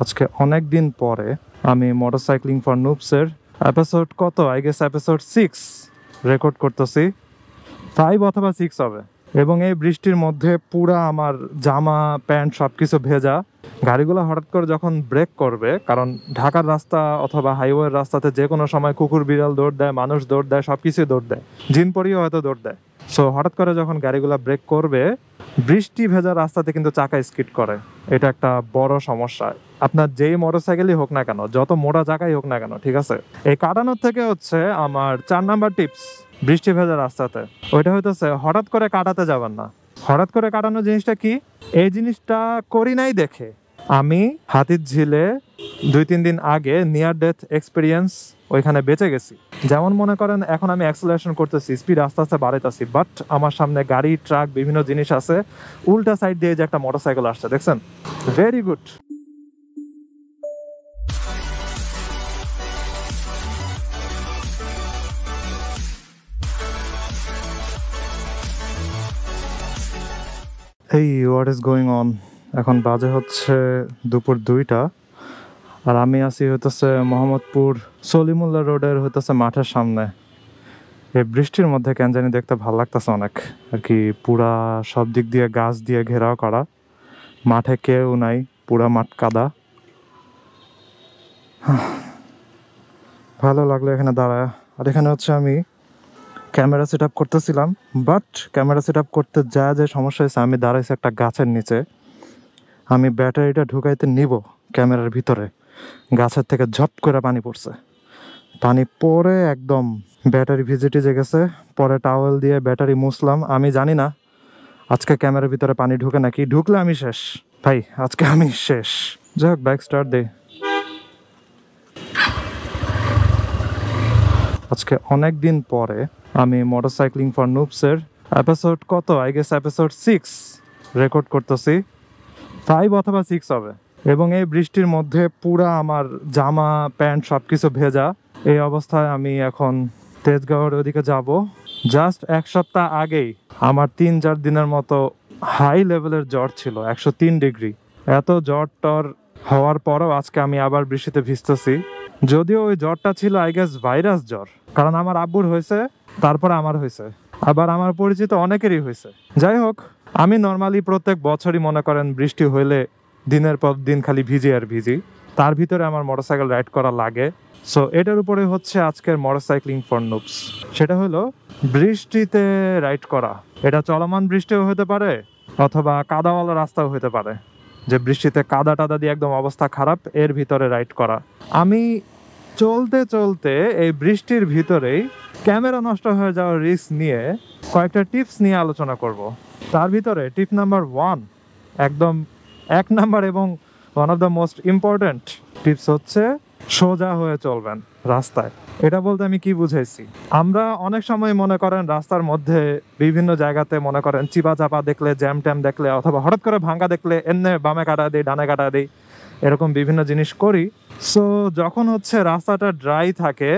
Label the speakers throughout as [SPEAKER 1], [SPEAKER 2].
[SPEAKER 1] আজকে অনেক দিন পরে আমি মোটরসাইক্লিং ফর নুবসের এপিসোড কত আই গেস এপিসোড 6 রেকর্ড করতেছি। 5 অথবা 6 হবে। এবং এই বৃষ্টির মধ্যে পুরা আমার জামা প্যান্ট সব কিছু ভেজা। গাড়িগুলো হঠাৎ করে যখন ব্রেক করবে, কারণ ঢাকার রাস্তা অথবা হাইওয়ের রাস্তাতে যে কোনো সময় কুকুর বিড়াল দৌড় দেয়, মানুষ দৌড় দেয়, সব কিছুই দৌড় দেয়, জিনপরিও হয়তো দৌড় দেয়। সো হঠাৎ করে যখন গাড়িগুলো ব্রেক করবে, বৃষ্টি ভেজা রাস্তাতে কিন্তু চাকা স্কিড করে। এটা একটা বড় সমস্যা। আপনার যেই মোটরসাইকেলই হোক না কেন, যত মোটা চাকাই হোক না কেন, ঠিক আছে, এই কাটানোর থেকে হচ্ছে আমার 4 নাম্বার টিপস বৃষ্টি ভেজা রাস্তাতে, ওইটা হইতেছে হঠাৎ করে কাটাতে যাবেন না। হঠাৎ করে কাটানো জিনিসটা কি, এই জিনিসটা করি নাই দেখে আমি হাতিরঝিলে 2-3 দিন আগে নিয়ার ডেথ এক্সপিরিয়েন্স ওইখানে বেঁচে গেছি। যেমন মনে করেন এখন আমি অ্যাক্সেলারেশন করতেছি, স্পিড আস্তে আস্তে বাড়াইতেছি, বাট আমার সামনে গাড়ি ট্রাক বিভিন্ন জিনিস আছে, উল্টা সাইড দিয়ে যে একটা মোটরসাইকেল আসছে, দেখছেন, ভেরি গুড। এই হোয়াট ইজ গোয়িং অন। এখন বাজে হচ্ছে দুপুর 2টা, আর আমি আছি হইতেছে মোহাম্মদপুর সলিমুল্লাহ রোডের হইতেছে মাঠের সামনে। এই বৃষ্টির মধ্যে কেন জানি দেখতে ভালো লাগতেছে অনেক আর কি। পুরা সব দিক দিয়ে গাছ দিয়ে ঘেরাও করা, মাঠে কেউ নাই, পুরা মাঠ কাদা। ভালো লাগলো এখানে দাঁড়ায়। আর এখানে হচ্ছে আমি ক্যামেরা সেট আপ করতেছিলাম, বাট ক্যামেরা সেট আপ করতে যা যে সমস্যা হয়েছে, আমি দাঁড়াইছি একটা গাছের নিচে। আমি ব্যাটারিটা ঢুকাইতে নিব ক্যামেরার ভিতরে, গাছের থেকে ঝপ করে পানি পড়ছে। পানি পরে একদম ব্যাটারি ভিজে টিজে গেছে। পরে টাওয়েল দিয়ে ব্যাটারি মুছলাম। আমি জানি না আজকে ক্যামেরার ভিতরে পানি ঢুকে নাকি, ঢুকলে আমি শেষ ভাই, আজকে আমি শেষ। যাই হোক, বাইক স্টার্ট দে। আজকে অনেক দিন পরে আমি মোটরসাইক্লিং ফর নুবসের এপিসোড কত আই গেস এপিসোড 6 রেকর্ড করতেছি। 5 অথবা 6 হবে। এবং এই বৃষ্টির মধ্যে পুরা আমার জামা প্যান্ট সব কিছু ভেজা। এই অবস্থায় আমি এখন তেজগাঁওয়ের ওদিকে যাব। জাস্ট 1 সপ্তাহ আগেই আমার 3-4 দিনের মতো হাই লেভেলের জ্বর ছিল, 103 ডিগ্রি। এত জ্বর টর হওয়ার পরও আজকে আমি আবার বৃষ্টিতে ভিজতেছি। যদিও ওই জ্বরটা ছিল আই গেস ভাইরাস জ্বর, কারণ আমার আব্বুর হয়েছে, তারপরে আমার হয়েছে, আবার আমার পরিচিত অনেকেরই হয়েছে। যাই হোক, আমি নর্মালি প্রত্যেক বছরই মনে করেন বৃষ্টি হইলে দিনের পর দিন খালি ভিজি আর ভিজি, তার ভিতরে আমার মোটরসাইকেল রাইড করা লাগে। সো এটার উপরে হচ্ছে আজকের মোটরসাইক্লিং ফর নুবস। সেটা হলো বৃষ্টিতে রাইড করা। এটা চলমান বৃষ্টিও হতে পারে অথবা কাদাওয়ালা রাস্তাও হতে পারে, যে বৃষ্টিতে কাদা টাদা দিয়ে একদম অবস্থা খারাপ, এর ভিতরে রাইড করা। আমি চলতে চলতে এই বৃষ্টির ভিতরেই ক্যামেরা নষ্ট হয়ে যাওয়ার রিস্ক নিয়ে কয়েকটা টিপস নিয়ে আলোচনা করব। তার ভিতরে টিপ নাম্বার 1, একদম 1 নাম্বার এবং one of the most important tips হচ্ছে সোজা হয়ে চলবেন রাস্তায়। এটা বলতে আমি কি বুঝাইছি, আমরা অনেক সময় মনে করেন রাস্তার মধ্যে বিভিন্ন জায়গাতে মনে করেন চিপা চাপা দেখলে, জ্যাম ট্যাম দেখলে, অথবা হঠাৎ করে ভাঙ্গা দেখলে এমনি বামে কাটা দিই, ডানে কাটা দিই, এরকম বিভিন্ন জিনিস করি। সো যখন হচ্ছে রাস্তাটা ড্রাই থাকে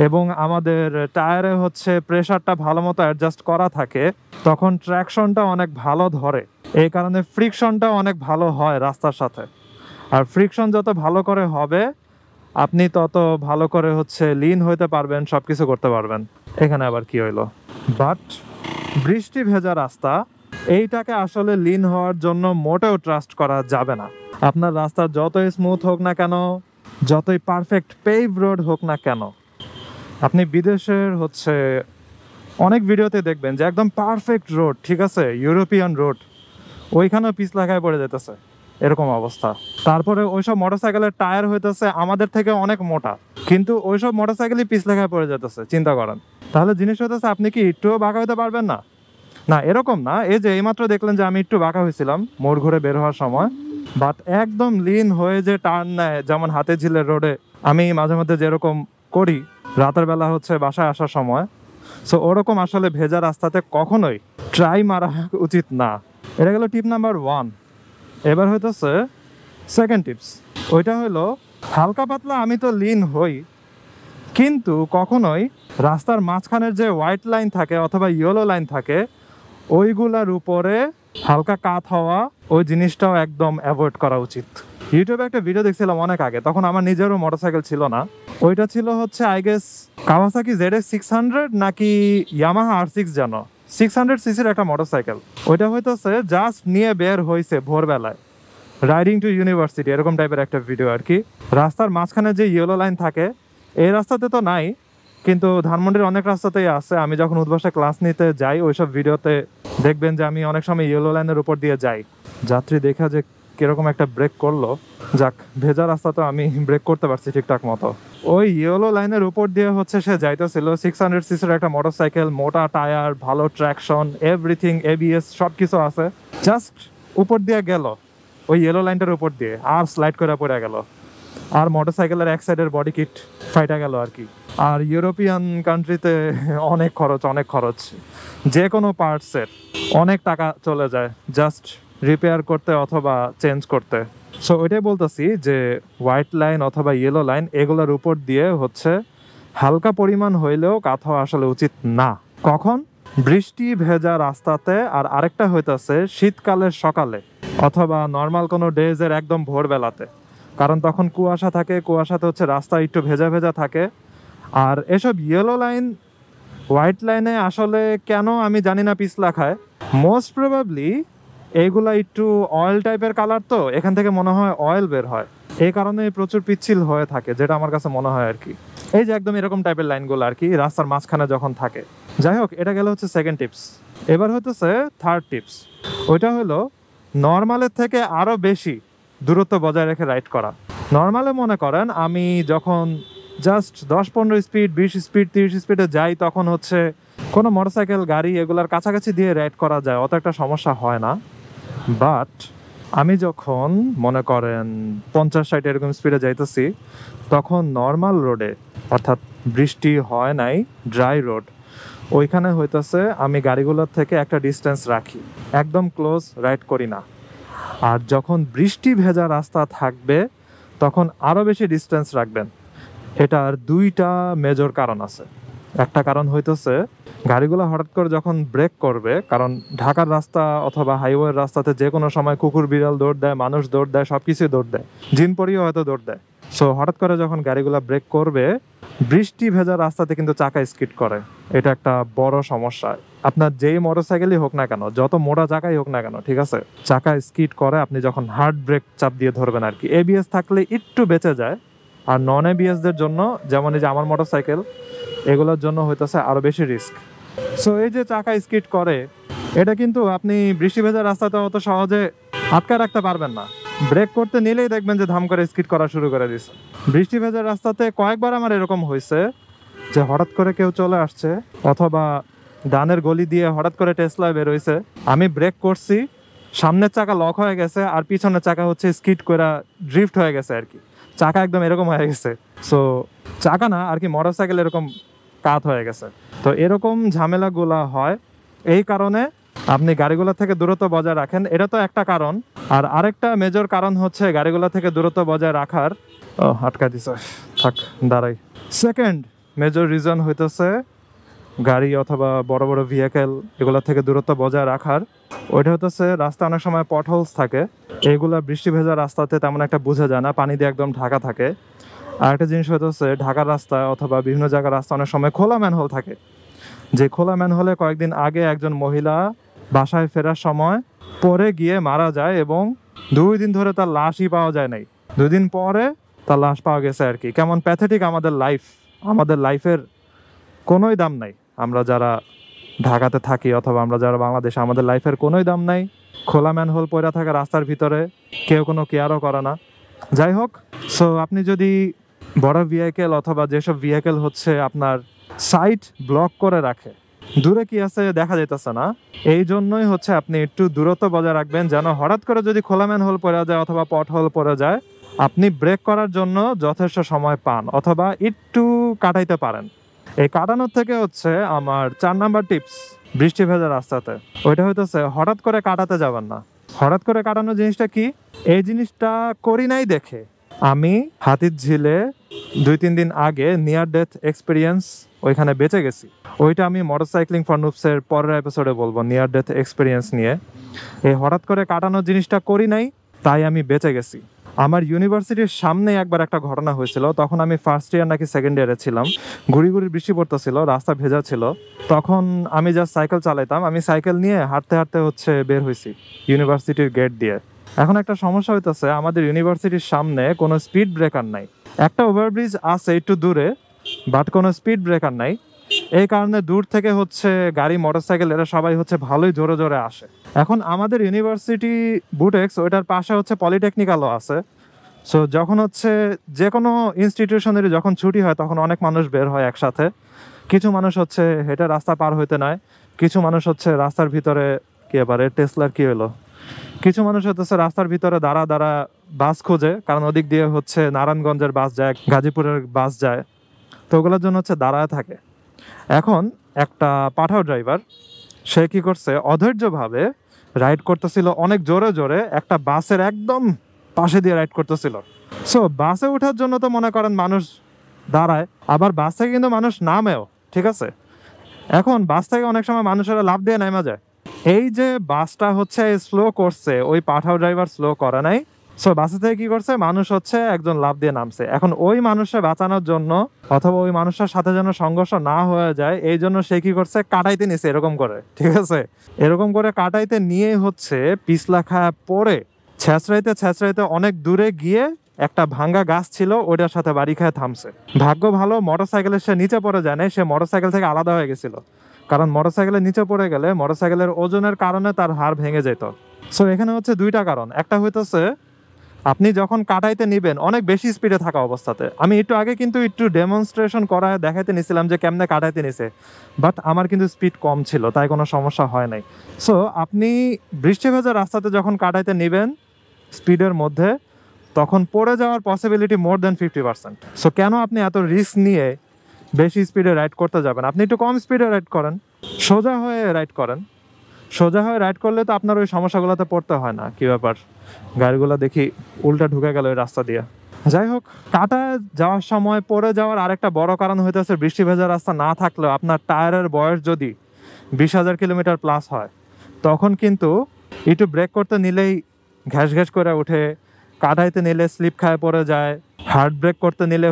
[SPEAKER 1] এবং আমাদের টায়ারে হচ্ছে প্রেশারটা ভালো মতো অ্যাডজাস্ট করা থাকে, তখন ট্র্যাকশনটা অনেক ভালো ধরে। এই কারণে ফ্রিকশনটা অনেক ভালো হয় রাস্তার সাথে। আর ফ্রিকশন যত ভালো করে হবে, আপনি তত ভালো করে হচ্ছে লিন হইতে পারবেন, সব কিছু করতে পারবেন। এখানে আবার কি হইলো, বাট বৃষ্টি ভেজা রাস্তা, এইটাকে আসলে লিন হওয়ার জন্য মোটেও ট্রাস্ট করা যাবে না। আপনার রাস্তা যতই স্মুথ হোক না কেন, যতই পারফেক্ট পেভ রোড হোক না কেন, আপনি বিদেশের হচ্ছে অনেক ভিডিওতে দেখবেন যে একদম পারফেক্ট রোড, ঠিক আছে, ইউরোপিয়ান রোড, ওইখানেও পিছ লাগায় পড়ে যেতেছে, এরকম অবস্থা। তারপরে ওইসব মোটরসাইকেলের টায়ার হইতেছে আমাদের থেকে অনেক মোটা, কিন্তু ওইসব মোটরসাইকেলই পিছ লাগায় পড়ে যেতেছে। চিন্তা করেন, তাহলে জিনিস হইতেছে আপনি কি একটুও বাঁকা হইতে পারবেন না? না, এরকম না। এই যে এইমাত্র দেখলেন যে আমি একটু বাঁকা হয়েছিলাম মোড় ঘুরে বের হওয়ার সময়, বাট একদম লিন হয়ে যে টার্ন নেয়, যেমন হাতিরঝিলের রোডে আমি মাঝে মধ্যে যেরকম করি রাতের বেলা হচ্ছে বাসায় আসার সময়, সো ওরকম আসলে ভেজা রাস্তাতে কখনোই ট্রাই মারা উচিত না। এটা গেল টিপ নাম্বার 1। এবার হইতেছে সেকেন্ড টিপস। ওইটা হলো হালকা পাতলা আমি তো লিন হই, কিন্তু কখনোই রাস্তার মাঝখানের যে হোয়াইট লাইন থাকে অথবা ইয়েলো লাইন থাকে, ওইগুলার উপরে হালকা কাত হওয়া, ওই জিনিসটাও একদম অ্যাভয়েড করা উচিত। ইউটিউবে একটা ভিডিও দেখছিলাম অনেক আগে, তখন আমার নিজেরও মোটরসাইকেল ছিল না। ওইটা ছিল হচ্ছে আই গেস কাওয়াসাকি ZX600 নাকি ইয়ামাহা R6, জানো 600 সিসির একটা মোটরসাইকেল। ওইটা হইতেছে জাস্ট নিয়ে বের হয়েছে ভোরবেলায়, রাইডিং টু ইউনিভার্সিটি এরকম টাইপের একটা ভিডিও আর কি। রাস্তার মাঝখানে যে ইয়েলো লাইন থাকে, এই রাস্তাতে তো নাই, কিন্তু ধানমন্ডির অনেক রাস্তাতেই আছে। আমি যখন উদ্ভাসে ক্লাস নিতে যাই ওইসব ভিডিওতে দেখবেন যে আমি অনেক সময় ইয়েলো লাইনের উপর দিয়ে যাই। যাত্রী দেখা যে কিরকম একটা ব্রেক করলো, যাক ভেজা রাস্তা তো আমি ব্রেক করতে পারছি ঠিকঠাক মতো। ওই ইয়েলো লাইনের উপর দিয়ে হচ্ছে সে যাইতেছিল 600 সিসির একটা মোটরসাইকেল, মোটা টায়ার, ভালো ট্র্যাকশন, এভরিথিং, ABS সব কিছু আছে। জাস্ট উপর দিয়ে গেল ওই ইয়েলো লাইনটার উপর দিয়ে, আর স্লাইড করে পড়ে গেল, আর মোটরসাইকেলের এক সাইডের বডি কিট ফাইটা গেল আর কি। আর ইউরোপিয়ান কান্ট্রিতে অনেক খরচ, যে কোনো পার্টসের অনেক টাকা চলে যায় জাস্ট রিপেয়ার করতে অথবা চেঞ্জ করতে। সো ওইটাই বলতেছি যে হোয়াইট লাইন অথবা ইয়েলো লাইন এগুলোর উপর দিয়ে হচ্ছে হালকা পরিমাণ হইলেও কাত হওয়া আসলে উচিত না। কখন? বৃষ্টি ভেজা রাস্তাতে। আর আরেকটা হইতেছে শীতকালের সকালে অথবা নর্মাল কোনো ডেজের একদম ভোরবেলাতে, কারণ তখন কুয়াশা থাকে, কুয়াশাতে হচ্ছে রাস্তা একটু ভেজা ভেজা থাকে। আর এসব ইয়েলো লাইন হোয়াইট লাইনে আসলে কেন আমি জানি না পিছলা খায়, মোস্ট প্রবাবলি এইগুলা একটু অয়েল টাইপের কালার, তো এখান থেকে মনে হয় অয়েল বের হয়, এই কারণে প্রচুর পিচ্ছিল হয়ে থাকে, যেটা আমার কাছে মনে হয় আর কি। এই যে একদম এরকম টাইপের লাইনগুলো আর কি রাস্তার মাঝখানে যখন থাকে। যাই হোক, এটা গেল হচ্ছে সেকেন্ড টিপস। এবার হইতেছে থার্ড টিপস। ওইটা হলো নর্মালের থেকে আরো বেশি দূরত্ব বজায় রেখে রাইড করা। নর্মালে মনে করেন আমি যখন জাস্ট 10-15 স্পিড, 20 স্পিড, 30 স্পিডে যাই, তখন হচ্ছে কোনো মোটরসাইকেল, গাড়ি এগুলার কাছাকাছি দিয়ে রাইড করা যায়, অত একটা সমস্যা হয় না। বাট আমি যখন মনে করেন 50-60 এরকম স্পিডে যাইতেছি, তখন নর্মাল রোডে, অর্থাৎ বৃষ্টি হয় নাই, ড্রাই রোড, ওইখানে হইতেছে আমি গাড়িগুলোর থেকে একটা ডিস্টেন্স রাখি, একদম ক্লোজ রাইড করি না। আর যখন বৃষ্টি ভেজা রাস্তা থাকবে তখন আরও বেশি ডিস্টেন্স রাখবেন। এটার দুইটা মেজর কারণ আছে। একটা কারণ হইতেছে গাড়িগুলো হঠাৎ করে যখন ব্রেক করবে, কারণ ঢাকার রাস্তা অথবা হাইওয়ের রাস্তাতে যে কোনো সময় কুকুর বিড়াল দৌড় দেয়, মানুষ দৌড় দেয়, সব কিছুই দৌড় দেয়, জিন পরিও হয়তো দৌড় দেয়। সো হঠাৎ করে যখন গাড়িগুলো ব্রেক করবে, বৃষ্টি ভেজা রাস্তাতে কিন্তু চাকা স্কিড করে। এটা একটা বড় সমস্যা। আপনার যেই মোটরসাইকেলই হোক না কেন, যত মোটা চাকাই হোক না কেন, ঠিক আছে, চাকা স্কিড করে আপনি যখন হার্ড ব্রেক চাপ দিয়ে ধরবেন আর কি। ABS থাকলে একটু বেঁচে যায়, আর নন ABSদের জন্য, যেমন এই যে আমার মোটরসাইকেল, এগুলোর জন্য হইতেছে আরো বেশি রিস্ক। সো এই যে চাকা স্কিড করে, এটা কিন্তু আপনি বৃষ্টি ভেজা রাস্তাতে অত সহজে আটকে রাখতে পারবেন না। ব্রেক করতে নিলেই দেখবেন যে ধাম করে স্কিড করা শুরু করে দিচ্ছে। বৃষ্টি ভেজা রাস্তাতে কয়েকবার আমার এরকম হয়েছে যে হঠাৎ করে কেউ চলে আসছে, অথবা ডানের গলি দিয়ে হঠাৎ করে টেসলা বের হয়েছে, আমি ব্রেক করছি, সামনের চাকা লক হয়ে গেছে আর পিছনের চাকা হচ্ছে স্কিড করে ড্রিফট হয়ে গেছে আর কি। চাকা একদম এরকম হয়ে গেছে। সো চাকা না আর কি, মোটরসাইকেল এরকম কাত হয়ে গেছে। তো এরকম ঝামেলাগুলা হয়, এই কারণে আপনি গাড়িগুলো থেকে দূরত্ব বজায় রাখেন। এটা তো একটা কারণ। আর আরেকটা মেজর কারণ হচ্ছে গাড়িগুলো থেকে দূরত্ব বজায় রাখার, আটকা দিছে, থাক দাঁড়াই। সেকেন্ড মেজর রিজন হইতেছে গাড়ি অথবা বড় বড় ভেহিকেল এগুলো থেকে দূরত্ব বজায় রাখার, ওইটা হতেছে রাস্তা অনেক সময় পটহোলস থাকে, এগুলা বৃষ্টি ভেজা রাস্তাতে তেমন একটা বোঝা যায় না, পানি দিয়ে একদম ঢাকা থাকে। আর একটা জিনিস হচ্ছে ঢাকার রাস্তায় অথবা বিভিন্ন জায়গার রাস্তা অনেক সময় খোলা ম্যানহোল থাকে, যে খোলা ম্যানহোলে কয়েকদিন আগে একজন মহিলা বাসায় ফেরার সময় পরে গিয়ে মারা যায়, এবং 2 দিন ধরে তার লাশই পাওয়া যায় নাই। 2 দিন পরে তার লাশ পাওয়া গেছে আর কি। কেমন প্যাথেটিক আমাদের লাইফ, আমাদের লাইফের কোনোই দাম নাই। আমরা যারা ঢাকাতে থাকি অথবা আমরা যারা বাংলাদেশে, আমাদের লাইফের কোনোই দাম নাই। খোলা ম্যানহোল পড়ে থাকে রাস্তার ভিতরে, কেউ কোনো কেয়ারও করে না। যাই হোক, সো আপনি যদি বড় ভেহিকেল অথবা যেসব ভেহিকেল হচ্ছে আপনার সাইড ব্লক করে রাখে, দূরে কি আছে দেখা যাইতেছে না, এই জন্যই হচ্ছে আপনি একটু দূরত্ব বজায় রাখবেন, যেন হঠাৎ করে যদি খোলা ম্যানহোল পড়ে যায় অথবা পটহোল পড়ে যায়, আপনি ব্রেক করার জন্য যথেষ্ট সময় পান অথবা একটু কাটাইতে পারেন। এই কাটানোর থেকে হচ্ছে আমার 4 নাম্বার টিপস বৃষ্টি ভেজা রাস্তাতে, ওইটা হইতেছে হঠাৎ করে কাটাতে যাবেন না। হঠাৎ করে কাটানোর জিনিসটা কি, এই জিনিসটা করি নাই দেখে আমি হাতিরঝিলে 2-3 দিন আগে নিয়ার ডেথ এক্সপিরিয়েন্স ওইখানে বেঁচে গেছি। ওইটা আমি মোটরসাইক্লিং ফর নুবসের পরের এপিসোডে বলবো, নিয়ার ডেথ এক্সপিরিয়েন্স নিয়ে। এই হঠাৎ করে কাটানোর জিনিসটা করি নাই, তাই আমি বেঁচে গেছি। আমার ইউনিভার্সিটির সামনে একবার একটা ঘটনা হয়েছিল, তখন আমি ফার্স্ট ইয়ার নাকি সেকেন্ড ইয়ারে ছিলাম, ঘুরি ঘুরি বৃষ্টি পড়তেছিল, রাস্তা ভেজা ছিল, তখন আমি জাস্ট সাইকেল চালাইতাম, আমি সাইকেল নিয়ে হাঁটতে হাঁটতে বের হয়েছি ইউনিভার্সিটির গেট দিয়ে। এখন একটা সমস্যা হইতেছে, আমাদের ইউনিভার্সিটির সামনে কোনো স্পিড ব্রেকার নাই, একটা ওভারব্রিজ আছে একটু দূরে, বাট কোনো স্পিড ব্রেকার নাই। এই কারণে দূর থেকে গাড়ি মোটরসাইকেল এরা সবাই ভালোই জোরে জোরে আসে। এখন আমাদের ইউনিভার্সিটি বুটেক্স, ওইটার পাশে পলিটেকনিক্যালও আছে। সো যখন যে কোনো ইনস্টিটিউশনেরই যখন ছুটি হয় তখন অনেক মানুষ বের হয় একসাথে। কিছু মানুষ হেঁটে রাস্তা পার হইতে নেয়, কিছু মানুষ রাস্তার ভিতরে কি এবারে টেসলার কি হলো, কিছু মানুষ রাস্তার ভিতরে দাঁড়া দাঁড়া বাস খোঁজে, কারণ ওদিক দিয়ে নারায়ণগঞ্জের বাস যায়, গাজীপুরের বাস যায়, তো ওগুলোর জন্য দাঁড়ায় থাকে। এখন একটা পাঠাও ড্রাইভার, সে কি করছে, অধৈর্যভাবে রাইড করতেছিল অনেক জোরে জোরে, একটা বাসের একদম পাশে দিয়ে রাইড করতেছিল। সো বাসে ওঠার জন্য তো মনে করেন মানুষ দাঁড়ায়, আবার বাস থেকে কিন্তু মানুষ নামেও, ঠিক আছে। এখন বাস থেকে অনেক সময় মানুষেরা লাফ দিয়ে নেমে যায়। এই যে বাসটা স্লো করছে, ওই পাঠাও ড্রাইভার স্লো করে নাই। সো বাসে থেকে কি করছে, মানুষ একজন লাফ দিয়ে নামছে। এখন ওই মানুষকে বাঁচানোর জন্য অথবা ওই মানুষের সাথে যেন সংঘর্ষ না হয়ে যায়, এই জন্য সে কি করছে, কাটাইতে নিছে এরকম করে, ঠিক আছে। এরকম করে কাটাইতে নিয়ে পিছলা খায়া পড়ে ছেঁচড়াইতে ছেঁচড়াইতে অনেক দূরে গিয়ে একটা ভাঙ্গা গাছ ছিল, ওটার সাথে বাড়ি খায় থামছে। ভাগ্য ভালো মোটরসাইকেলের সে নিচে পড়ে যায় না, সে মোটরসাইকেল থেকে আলাদা হয়ে গেছিল, কারণ মোটরসাইকেলের নিচে পড়ে গেলে মোটরসাইকেলের ওজনের কারণে তার হাড় ভেঙে যেত। সো এখানে দুইটা কারণ, একটা হইতেছে আপনি যখন কাটাইতে নিবেন অনেক বেশি স্পিডে থাকা অবস্থাতে। আমি একটু আগে কিন্তু একটু ডেমনস্ট্রেশন করায় দেখাইতে নিছিলাম যে কেমনে কাটাইতে নিছে, বাট আমার কিন্তু স্পিড কম ছিল, তাই কোনো সমস্যা হয় নাই। সো আপনি বৃষ্টি ভেজা রাস্তাতে যখন কাটাইতে নিবেন স্পিডের মধ্যে, তখন পড়ে যাওয়ার পসিবিলিটি মোর দেন 50%। সো কেন আপনি এত রিস্ক নিয়ে বেশি স্পিডে রাইড করতে যাবেন? আপনি একটু কম স্পিডে রাইড করেন, সোজা হয়ে রাইড করেন। সোজা হয়ে রাইড করলে তো আপনার ওই সমস্যাগুলোতে পড়তে হয় না। কি ব্যাপার, গাড়িগুলো দেখি উল্টা ঢুকে গেল ওই রাস্তা দিয়ে। যাই হোক, কাটায় যাওয়ার সময় পড়ে যাওয়ার আরেকটা বড় কারণ হইতেছে, বৃষ্টি ভেজা রাস্তা না থাকলেও আপনার টায়ারের বয়স যদি 20,000 কিলোমিটার প্লাস হয়, তখন কিন্তু একটু ব্রেক করতে নিলেই ঘ্যাস ঘ্যাস করে ওঠে, কাটাইতে নিলে স্লিপ খায় পড়ে যায়, হার্ড ব্রেক করতে নিলে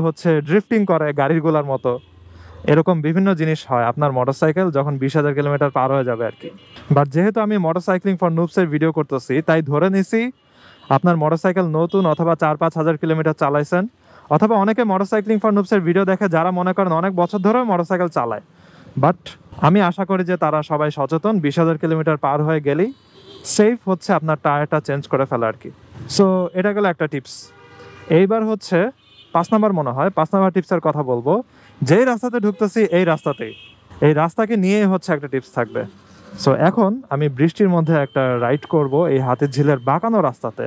[SPEAKER 1] ড্রিফটিং করে গাড়িগুলোর মতো। এরকম বিভিন্ন জিনিস হয় আপনার মোটরসাইকেল যখন 20,000 কিলোমিটার পার হয়ে যাবে আর কি। বাট যেহেতু আমি মোটরসাইক্লিং ফর নুবসের ভিডিও করতেছি, তাই ধরে নিছি আপনার মোটরসাইকেল নতুন অথবা 4-5 হাজার কিলোমিটার চালাইছেন, অথবা অনেকে মোটরসাইক্লিং ফর নুবসের ভিডিও দেখে যারা মনে করেন অনেক বছর ধরে মোটরসাইকেল চালায়। বাট আমি আশা করি যে তারা সবাই সচেতন, 20,000 কিলোমিটার পার হয়ে গেলেই সেফ আপনার টায়ারটা চেঞ্জ করে ফেলা আর কি। সো এটা গেল একটা টিপস। এইবার 5 নাম্বার, মনে হয় 5 নাম্বার টিপসের কথা বলবো। যেই রাস্তাতে ঢুকতেছি এই রাস্তাকে নিয়ে একটা টিপস থাকবে। সো এখন আমি বৃষ্টির মধ্যে একটা রাইড করব এই হাতিঝিলের বাঁকানো রাস্তাতে।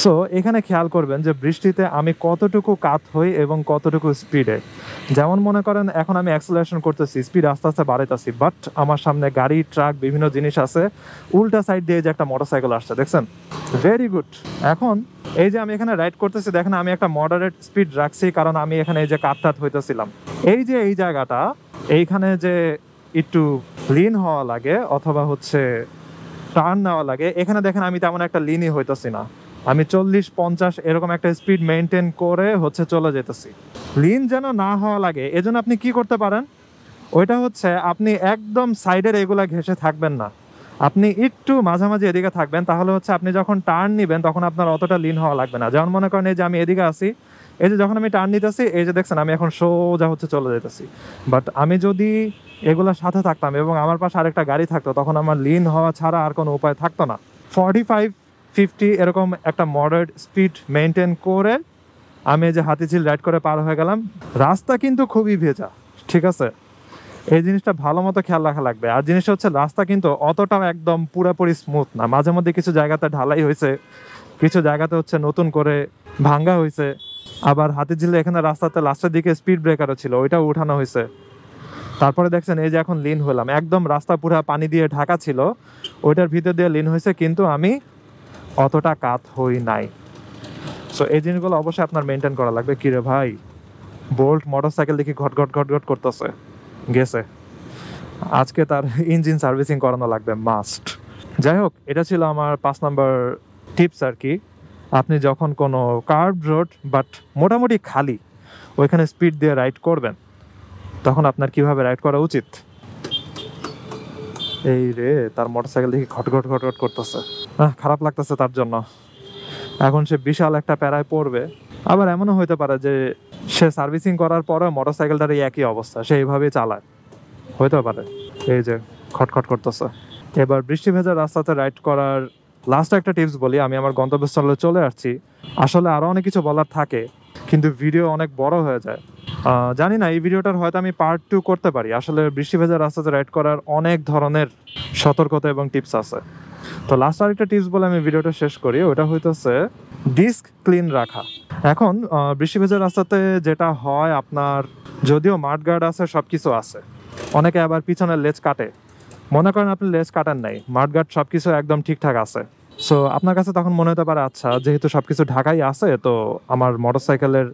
[SPEAKER 1] সো এখানে খেয়াল করবেন যে বৃষ্টিতে আমি কতটুকু কাত হই এবং কতটুকু স্পিডে। যেমন মনে করেন এখন আমি অ্যাক্সেলারেশন করতেছি, স্পিড আস্তে আস্তে বাড়াইতেছি, বাট আমার সামনে গাড়ি, ট্রাক, বিভিন্ন জিনিস আছে। উল্টা সাইড দিয়ে যে একটা মোটরসাইকেল আসছে, দেখছেন? Very good. এখন এই যে আমি এখানে রাইড করতেছি, দেখেন আমি একটা মডারেট স্পিড রাখছি, কারণ আমি এখানে এই যে কাত হইতেছিলাম। এই যে এই জায়গাটা, এইখানে যে একটু লিন হওয়া লাগে অথবা টার্ন নেওয়া লাগে, এখানে দেখেন আমি তেমন একটা লিনই হইতেছি না। আমি 40-50 এরকম একটা স্পিড মেনটেন করে চলে যেতেছি। লিন যেন না হওয়া লাগে, এজন্য আপনি কি করতে পারেন, ওইটা আপনি একদম সাইডের এগুলা ঘেঁষে থাকবেন না, আপনি একটু মাঝামাঝি এদিকে থাকবেন। তাহলে আপনি যখন টার্ন নিবেন তখন আপনার অতটা লিন হওয়া লাগবে না। যেমন মনে করেন এই যে আমি এদিকে আছি, এই যে যখন আমি টার্ন নিতেছি, এই যে দেখছেন আমি এখন সোজা চলে যেতেছি। বাট আমি যদি এগুলোর সাথে থাকতাম এবং আমার পাশে আরেকটা গাড়ি থাকতো, তখন আমার লিন হওয়া ছাড়া আর কোনো উপায় থাকতো না। 45-50 এরকম একটা মডারেট স্পিড মেনটেন করে আমি এই যে হাতিঝিল রাইড করে পার হয়ে গেলাম। রাস্তা কিন্তু খুবই ভেজা, ঠিক আছে? এই জিনিসটা ভালো মতো খেয়াল রাখা লাগবে। আর জিনিসটা রাস্তা কিন্তু অতটাও একদম পুরোপুরি স্মুথ না, মাঝে মধ্যে কিছু জায়গাতে ঢালাই হয়েছে, কিছু জায়গাতে নতুন করে ভাঙ্গা হয়েছে। আবার হাতিঝিলে এখানে রাস্তাতে লাস্টের দিকে স্পিড ব্রেকারও ছিল, ওইটাও উঠানো হয়েছে। তারপরে দেখছেন এই যে এখন লিন হলাম, একদম রাস্তা পুরা পানি দিয়ে ঢাকা ছিল, ওইটার ভিতর দিয়ে লিন হয়েছে, কিন্তু আমি অতটা কাত হই নাই। সো এই জিনিসগুলো অবশ্যই আপনার মেনটেন করা লাগবে। কিরে ভাই, বোল্ট মোটরসাইকেল দেখি ঘট ঘট ঘট ঘট করতেছে, গেছে, আজকে তার ইঞ্জিন সার্ভিসিং করানো লাগবে মাস্ট। যাই হোক, এটা ছিল আমার 5 নাম্বার টিপস আর কি। আপনি যখন কোনো কার্ভ রোড বাট মোটামুটি খালি ওইখানে স্পিড দিয়ে রাইড করবেন, তখন আপনার কিভাবে রাইড করা উচিত। এই রে, তার মোটরসাইকেল দেখি ঘটঘট ঘটঘট করতেছে, খারাপ লাগতেছে তার জন্য। এখন সে বিশাল একটা প্যারায় পড়বে। আবার এমনও হইতে পারে যে সে সার্ভিসিং করার পরে মোটরসাইকেলটার এই একই অবস্থা, সে এইভাবেই চালায়, হইতে পারে। এই যে খটখট করতেছে। এবার বৃষ্টি ভেজা রাস্তাতে রাইড করার লাস্ট একটা টিপস বলি। আমি আমার গন্তব্যস্থলে চলে আসছি। আসলে আরও অনেক কিছু বলার থাকে, কিন্তু ভিডিও অনেক বড় হয়ে যায়। জানি না, এই ভিডিওটার হয়তো আমি পার্ট 2 করতে পারি। আসলে বৃষ্টি ভেজা রাস্তাতে রাইড করার অনেক ধরনের সতর্কতা এবং টিপস আছে। তো লাস্ট আরেকটা টিপস বলে আমি ভিডিওটা শেষ করি, ওটা হইতেছে ডিস্ক ক্লিন রাখা। এখন বৃষ্টি ভেজা রাস্তাতে যেটা হয়, আপনার যদিও মাডগার্ড আছে, সব কিছু আছে, অনেকে আবার পিছনের লেজ কাটে। মনে করেন আপনি লেজ কাটান নাই, মাডগার্ড সব কিছু একদম ঠিকঠাক আছে। সো আপনার কাছে তখন মনে হতে পারে, আচ্ছা যেহেতু সব কিছু ঢাকাই আছে, তো আমার মোটরসাইকেলের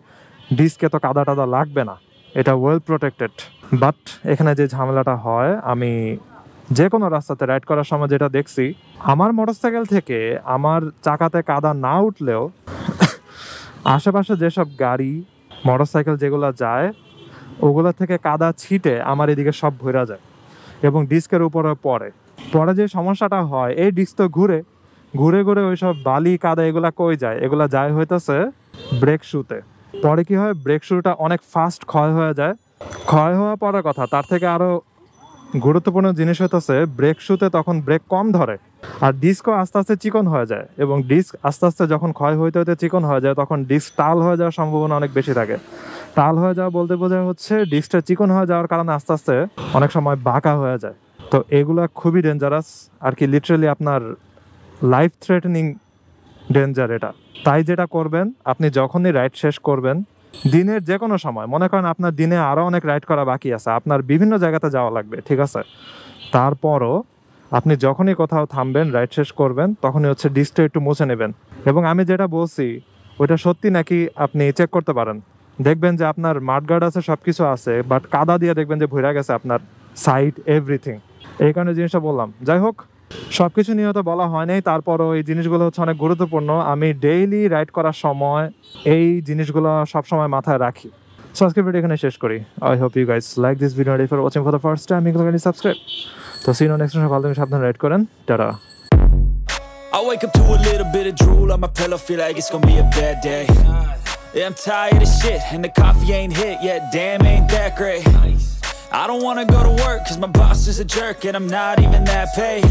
[SPEAKER 1] ডিস্কে তো কাদা টাদা লাগবে না, এটা ওয়েল প্রোটেক্টেড। বাট এখানে যে ঝামেলাটা হয়, আমি যে কোনো রাস্তাতে রাইড করার সময় যেটা দেখছি, আমার মোটরসাইকেল থেকে আমার চাকাতে কাদা না উঠলেও আশেপাশে যেসব গাড়ি মোটরসাইকেল যেগুলো যায়, ওগুলো থেকে কাদা ছিটে আমার এদিকে সব ভরা যায় এবং ডিস্কের উপরে পড়ে। পরে যে সমস্যাটা হয়, এই ডিস্ক তো ঘুরে ঘুরে ঘুরে ওই সব বালি কাদা এগুলা কই যায়, এগুলা যায় হইতেছে ব্রেক শুতে। পরে কি হয়, ব্রেক শুটা অনেক ফাস্ট ক্ষয় হয়ে যায়। ক্ষয় হওয়া পরের কথা, তার থেকে আরও গুরুত্বপূর্ণ জিনিস হইতেছে ব্রেক শুতে তখন ব্রেক কম ধরে, আর ডিস্কও আস্তে আস্তে চিকন হয়ে যায়। এবং ডিস্ক আস্তে আস্তে যখন ক্ষয় হইতে হইতে চিকন হয়ে যায়, তখন ডিস্ক টাল হয়ে যাওয়ার সম্ভাবনা অনেক বেশি থাকে। টাল হয়ে যাওয়া বলতে বোঝা হচ্ছে ডিস্কটা চিকন হয়ে যাওয়ার কারণে আস্তে আস্তে অনেক সময় বাঁকা হয়ে যায়। তো এগুলা খুবই ডেঞ্জারাস আর কি, লিটারালি আপনার লাইফ থ্রেটেনিং ডেঞ্জার এটা। তাই যেটা করবেন, আপনি যখনই রাইড শেষ করবেন, দিনের যে কোনো সময়, মনে করেন আপনার দিনে আরও অনেক রাইড করা বাকি আছে, আপনার বিভিন্ন জায়গাতে যাওয়া লাগবে, ঠিক আছে, তারপরও আপনি যখনই কোথাও থামবেন, রাইড শেষ করবেন, তখনই হচ্ছে ডিস্কটা একটু মুছে নেবেন। এবং আমি যেটা বলছি ওইটা সত্যি নাকি আপনি চেক করতে পারেন। দেখবেন যে আপনার মাডগার্ড আছে, সব কিছু আছে, বাট কাদা দিয়ে দেখবেন যে ভরে গেছে আপনার সাইড এভরিথিং। এই কারণে জিনিসটা বললাম। যাই হোক, সব কিছু নিয়ে তো বলা হয় নাই, তারপরও এই জিনিসগুলো হচ্ছে অনেক গুরুত্বপূর্ণ। আমি ডেইলি রাইড করার সময় এই জিনিসগুলো সবসময় মাথায় রাখি। সো আজকের ভিডিও এখানে শেষ করি। I hope you guys like this video. If you are watching for the first time, you subscribe. তো সি ইউ নেক্সট টাইম। ভালো থাকুন, সাবধানে রাইড করেন। টাটা।
[SPEAKER 2] I wake up to a little bit of drool on my pillow, feel like it's gonna be a bad day. Yeah, I'm tired of shit, and the coffee ain't hit yet, damn ain't that great. I don't wanna go to work, cause my boss is a jerk, and I'm not even that paid.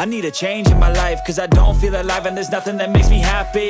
[SPEAKER 2] I need a change in my life, cause I don't feel alive, and there's nothing that makes me happy.